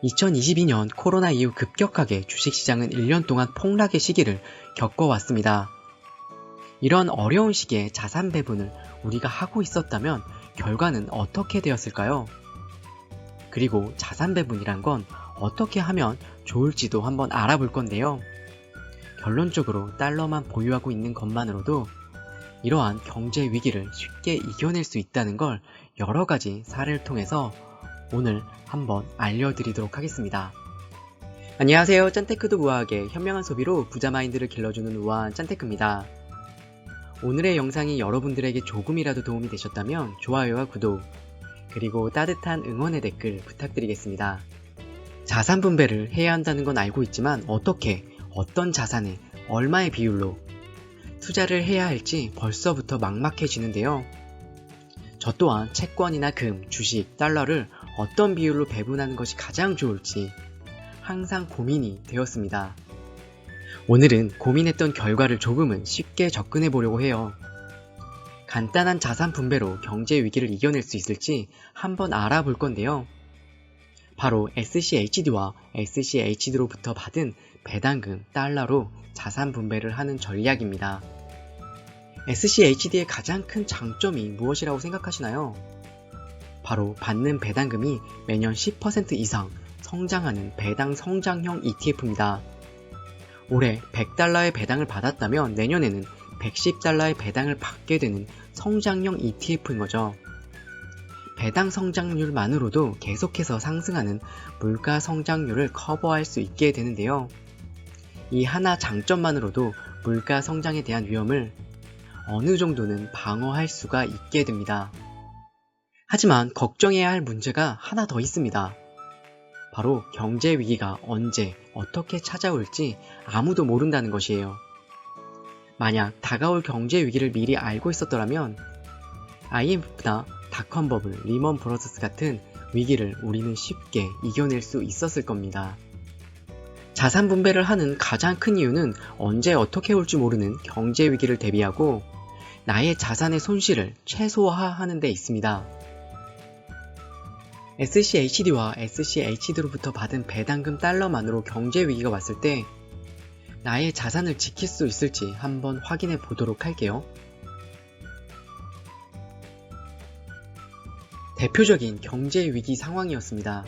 2022년 코로나 이후 급격하게 주식시장은 1년 동안 폭락의 시기를 겪어왔습니다. 이런 어려운 시기에 자산 배분을 우리가 하고 있었다면 결과는 어떻게 되었을까요? 그리고 자산 배분이란 건 어떻게 하면 좋을지도 한번 알아볼 건데요. 결론적으로 달러만 보유하고 있는 것만으로도 이러한 경제 위기를 쉽게 이겨낼 수 있다는 걸 여러 가지 사례를 통해서 오늘 한번 알려드리도록 하겠습니다. 안녕하세요. 짠테크도 우아하게 현명한 소비로 부자 마인드를 길러주는 우아한 짠테크입니다. 오늘의 영상이 여러분들에게 조금이라도 도움이 되셨다면 좋아요와 구독, 그리고 따뜻한 응원의 댓글 부탁드리겠습니다. 자산 분배를 해야 한다는 건 알고 있지만 어떻게, 어떤 자산에, 얼마의 비율로 투자를 해야 할지 벌써부터 막막해지는데요. 저 또한 채권이나 금, 주식, 달러를 어떤 비율로 배분하는 것이 가장 좋을지 항상 고민이 되었습니다. 오늘은 고민했던 결과를 조금은 쉽게 접근해 보려고 해요. 간단한 자산 분배로 경제 위기를 이겨낼 수 있을지 한번 알아볼 건데요. 바로 SCHD와 SCHD로부터 받은 배당금 달러로 자산 분배를 하는 전략입니다. SCHD의 가장 큰 장점이 무엇이라고 생각하시나요? 바로 받는 배당금이 매년 10% 이상 성장하는 배당 성장형 ETF입니다. 올해 100달러의 배당을 받았다면 내년에는 110달러의 배당을 받게 되는 성장형 ETF인 거죠. 배당 성장률만으로도 계속해서 상승하는 물가 성장률을 커버할 수 있게 되는데요. 이 하나 장점만으로도 물가 성장에 대한 위험을 어느 정도는 방어할 수가 있게 됩니다. 하지만 걱정해야 할 문제가 하나 더 있습니다. 바로 경제 위기가 언제, 어떻게 찾아올지 아무도 모른다는 것이에요. 만약 다가올 경제 위기를 미리 알고 있었더라면 IMF나 닷컴 버블, 리먼 브러더스 같은 위기를 우리는 쉽게 이겨낼 수 있었을 겁니다. 자산 분배를 하는 가장 큰 이유는 언제 어떻게 올지 모르는 경제 위기를 대비하고 나의 자산의 손실을 최소화하는 데 있습니다. SCHD와 SCHD로부터 받은 배당금 달러만으로 경제 위기가 왔을 때 나의 자산을 지킬 수 있을지 한번 확인해 보도록 할게요. 대표적인 경제 위기 상황이었습니다.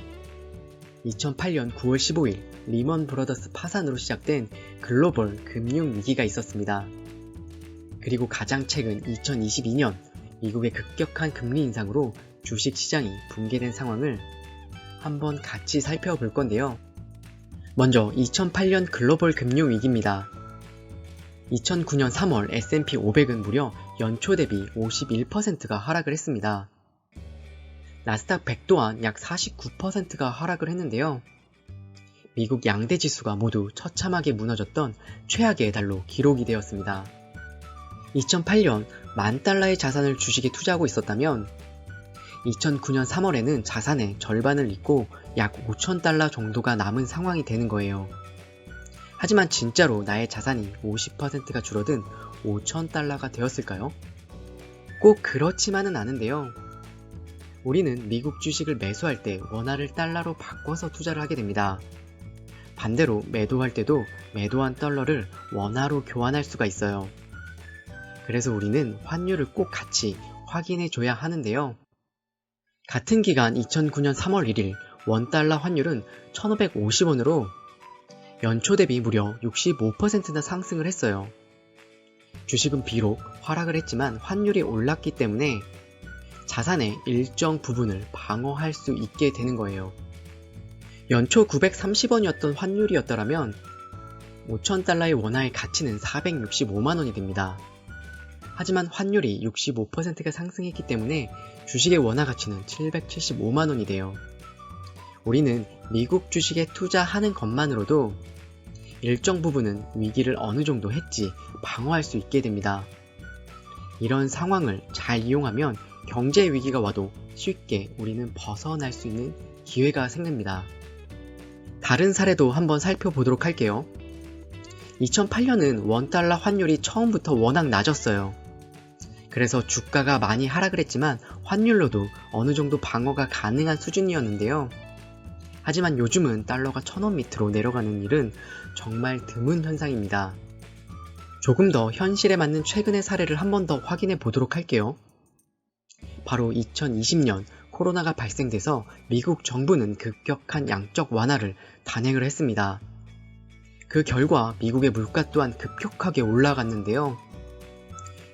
2008년 9월 15일 리먼 브러더스 파산으로 시작된 글로벌 금융 위기가 있었습니다. 그리고 가장 최근 2022년 미국의 급격한 금리 인상으로 주식 시장이 붕괴된 상황을 한번 같이 살펴볼 건데요. 먼저 2008년 글로벌 금융 위기입니다. 2009년 3월 S&P 500은 무려 연초 대비 51%가 하락을 했습니다. 나스닥 100 또한 약 49%가 하락을 했는데요. 미국 양대 지수가 모두 처참하게 무너졌던 최악의 달로 기록이 되었습니다. 2008년 $10,000의 자산을 주식에 투자하고 있었다면 2009년 3월에는 자산의 절반을 잃고 약 $5,000 정도가 남은 상황이 되는 거예요. 하지만 진짜로 나의 자산이 50%가 줄어든 $5,000가 되었을까요? 꼭 그렇지만은 않은데요. 우리는 미국 주식을 매수할 때 원화를 달러로 바꿔서 투자를 하게 됩니다. 반대로 매도할 때도 매도한 달러를 원화로 교환할 수가 있어요. 그래서 우리는 환율을 꼭 같이 확인해 줘야 하는데요. 같은 기간 2009년 3월 1일 원달러 환율은 1,550원으로 연초 대비 무려 65%나 상승을 했어요. 주식은 비록 하락을 했지만 환율이 올랐기 때문에 자산의 일정 부분을 방어할 수 있게 되는 거예요. 연초 930원이었던 환율이었더라면 5,000달러의 원화의 가치는 465만원이 됩니다. 하지만 환율이 65%가 상승했기 때문에 주식의 원화 가치는 775만원이 돼요. 우리는 미국 주식에 투자하는 것만으로도 일정 부분은 위기를 어느 정도 했지 방어할 수 있게 됩니다. 이런 상황을 잘 이용하면 경제 위기가 와도 쉽게 우리는 벗어날 수 있는 기회가 생깁니다. 다른 사례도 한번 살펴보도록 할게요. 2008년은 원달러 환율이 처음부터 워낙 낮았어요. 그래서 주가가 많이 하락을 했지만 환율로도 어느 정도 방어가 가능한 수준이었는데요. 하지만 요즘은 달러가 1,000원 밑으로 내려가는 일은 정말 드문 현상입니다. 조금 더 현실에 맞는 최근의 사례를 한 번 더 확인해 보도록 할게요. 바로 2020년 코로나가 발생돼서 미국 정부는 급격한 양적 완화를 단행을 했습니다. 그 결과 미국의 물가 또한 급격하게 올라갔는데요.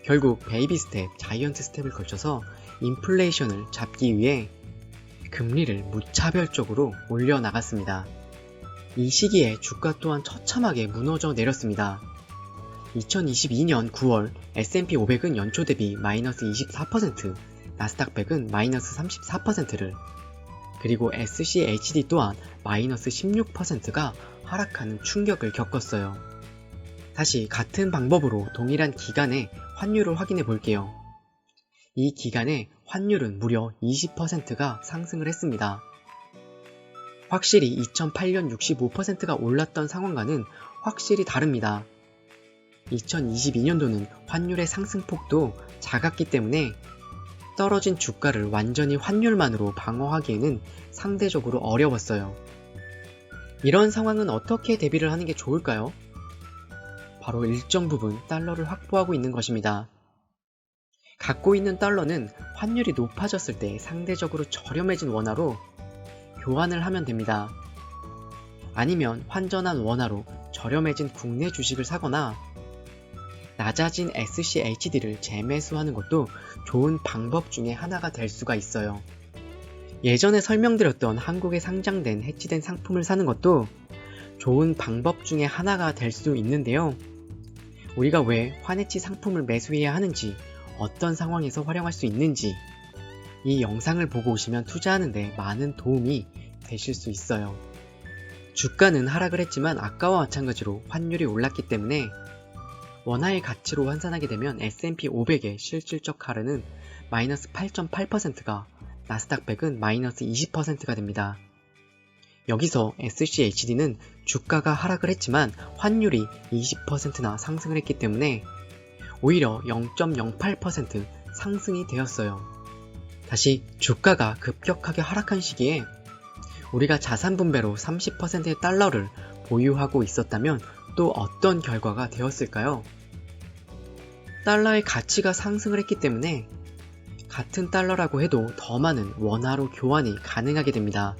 결국 베이비 스텝, 자이언트 스텝을 거쳐서 인플레이션을 잡기 위해 금리를 무차별적으로 올려나갔습니다. 이 시기에 주가 또한 처참하게 무너져 내렸습니다. 2022년 9월 S&P 500은 연초 대비 마이너스 24%, 나스닥 100은 마이너스 34%를, 그리고 SCHD 또한 마이너스 16%가 하락하는 충격을 겪었어요. 다시 같은 방법으로 동일한 기간에 환율을 확인해 볼게요. 이 기간에 환율은 무려 20%가 상승을 했습니다. 확실히 2008년 65%가 올랐던 상황과는 확실히 다릅니다. 2022년도는 환율의 상승폭도 작았기 때문에 떨어진 주가를 완전히 환율만으로 방어하기에는 상대적으로 어려웠어요. 이런 상황은 어떻게 대비를 하는 게 좋을까요? 바로 일정 부분 달러를 확보하고 있는 것입니다. 갖고 있는 달러는 환율이 높아졌을 때 상대적으로 저렴해진 원화로 교환을 하면 됩니다. 아니면 환전한 원화로 저렴해진 국내 주식을 사거나 낮아진 SCHD를 재매수하는 것도 좋은 방법 중에 하나가 될 수가 있어요. 예전에 설명드렸던 한국에 상장된 해치된 상품을 사는 것도 좋은 방법 중에 하나가 될 수 있는데요. 우리가 왜 환해치 상품을 매수해야 하는지, 어떤 상황에서 활용할 수 있는지 이 영상을 보고 오시면 투자하는데 많은 도움이 되실 수 있어요. 주가는 하락을 했지만 아까와 마찬가지로 환율이 올랐기 때문에 원화의 가치로 환산하게 되면 S&P 500의 실질적 하락은 마이너스 8.8%가, 나스닥 100은 마이너스 20%가 됩니다. 여기서 SCHD는 주가가 하락을 했지만 환율이 20%나 상승을 했기 때문에 오히려 0.08% 상승이 되었어요. 다시 주가가 급격하게 하락한 시기에 우리가 자산 분배로 30%의 달러를 보유하고 있었다면 또 어떤 결과가 되었을까요? 달러의 가치가 상승을 했기 때문에 같은 달러라고 해도 더 많은 원화로 교환이 가능하게 됩니다.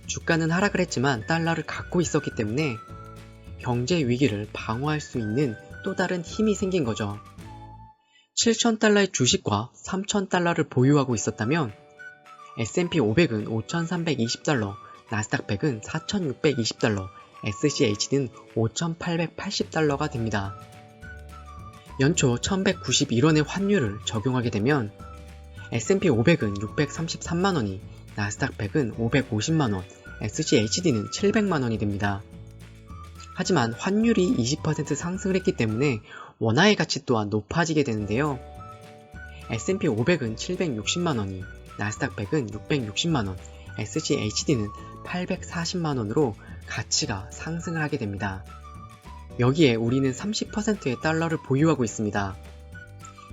주가는 하락을 했지만 달러를 갖고 있었기 때문에 경제 위기를 방어할 수 있는 또 다른 힘이 생긴 거죠. 7,000달러의 주식과 3,000달러를 보유하고 있었다면 S&P 500은 5,320달러, 나스닥 100은 4,620달러, SCHD는 5,880달러가 됩니다. 연초 1,191원의 환율을 적용하게 되면 S&P 500은 633만원이, 나스닥 100은 550만원, SCHD는 700만원이 됩니다. 하지만 환율이 20% 상승을 했기 때문에 원화의 가치 또한 높아지게 되는데요. S&P 500은 760만원이, 나스닥 100은 660만원, SCHD는 840만원으로 가치가 상승을 하게 됩니다. 여기에 우리는 30%의 달러를 보유하고 있습니다.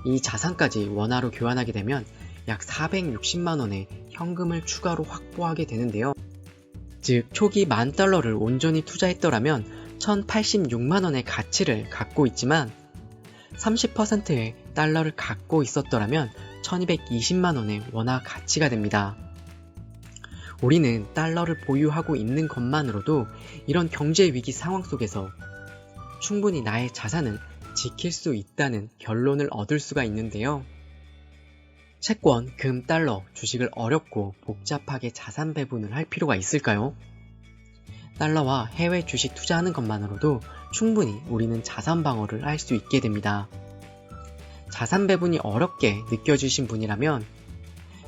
이 자산까지 원화로 교환하게 되면 약 460만원의 현금을 추가로 확보하게 되는데요. 즉 초기 10,000달러를 온전히 투자했더라면 1,086만원의 가치를 갖고 있지만 30%의 달러를 갖고 있었더라면 1,220만원의 원화 가치가 됩니다. 우리는 달러를 보유하고 있는 것만으로도 이런 경제 위기 상황 속에서 충분히 나의 자산을 지킬 수 있다는 결론을 얻을 수가 있는데요. 채권, 금, 달러, 주식을 어렵고 복잡하게 자산 배분을 할 필요가 있을까요? 달러와 해외 주식 투자하는 것만으로도 충분히 우리는 자산 방어를 할 수 있게 됩니다. 자산 배분이 어렵게 느껴지신 분이라면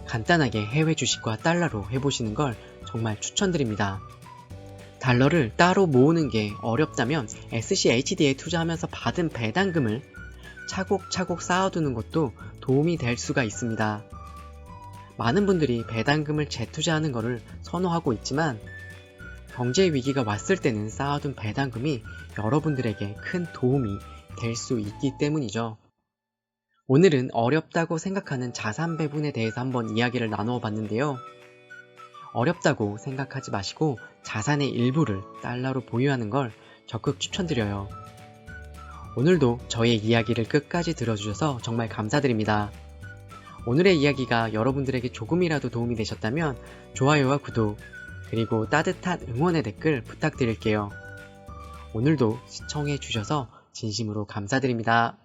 간단하게 해외 주식과 달러로 해보시는 걸 정말 추천드립니다. 달러를 따로 모으는 게 어렵다면 SCHD에 투자하면서 받은 배당금을 차곡차곡 쌓아두는 것도 도움이 될 수가 있습니다. 많은 분들이 배당금을 재투자하는 것을 선호하고 있지만 경제 위기가 왔을 때는 쌓아둔 배당금이 여러분들에게 큰 도움이 될 수 있기 때문이죠. 오늘은 어렵다고 생각하는 자산 배분에 대해서 한번 이야기를 나누어 봤는데요. 어렵다고 생각하지 마시고 자산의 일부를 달러로 보유하는 걸 적극 추천드려요. 오늘도 저의 이야기를 끝까지 들어주셔서 정말 감사드립니다. 오늘의 이야기가 여러분들에게 조금이라도 도움이 되셨다면 좋아요와 구독, 그리고 따뜻한 응원의 댓글 부탁드릴게요. 오늘도 시청해주셔서 진심으로 감사드립니다.